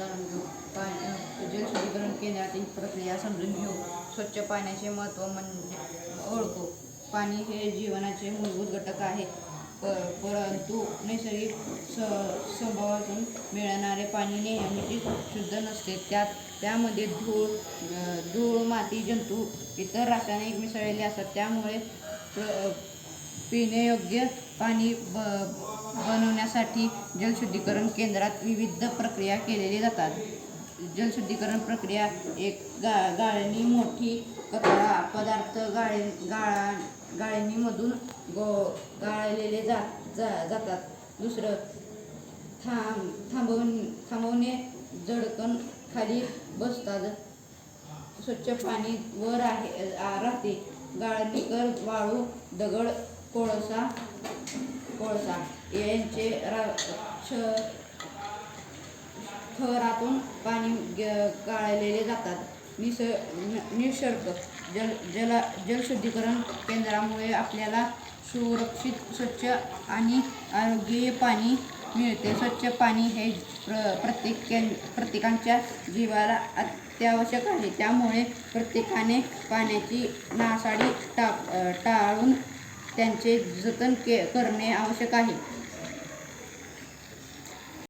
जाणून घेऊ. जलशुद्धीकरण केंद्रातील प्रक्रिया समजून घेऊ. स्वच्छ पाण्याचे महत्त्व ओळखू. पाणी हे जीवनाचे मूलभूत घटक आहे. परंतु नैसर्गिक स्वभावातून मिळणारे पाणी नेहमीच शुद्ध नसते. त्यामध्ये धूळ, माती, जंतू, इतर रासायनिक मिसळलेले असतात. त्यामुळे पिण्यायोग्य पाणी बनवण्यासाठी जलशुद्धीकरण केंद्रात विविध प्रक्रिया केलेल्या जातात. जलशुद्धीकरण प्रक्रिया एक, गाळणी. मोठी पदार्थ गाळणीमधून गाळले जातात. दुसरं, थांबवणे. जडकण खाली बसतात. स्वच्छ पाणी वर राहते. गाळणीकर वाळू, दगड, कोळसा यांचे थरातून पाणी गाळले जातात. निसर्ग जलशुद्धीकरण केंद्रामुळे आपल्याला सुरक्षित, स्वच्छ आणि आरोग्यीय पाणी मिळते. स्वच्छ पाणी हे प्रत्येकाच्या जीवाला अत्यावश्यक आहे. त्यामुळे प्रत्येकाने पाण्याची नासाडी टाळून त्याचे जतन करणे आवश्यक आहे.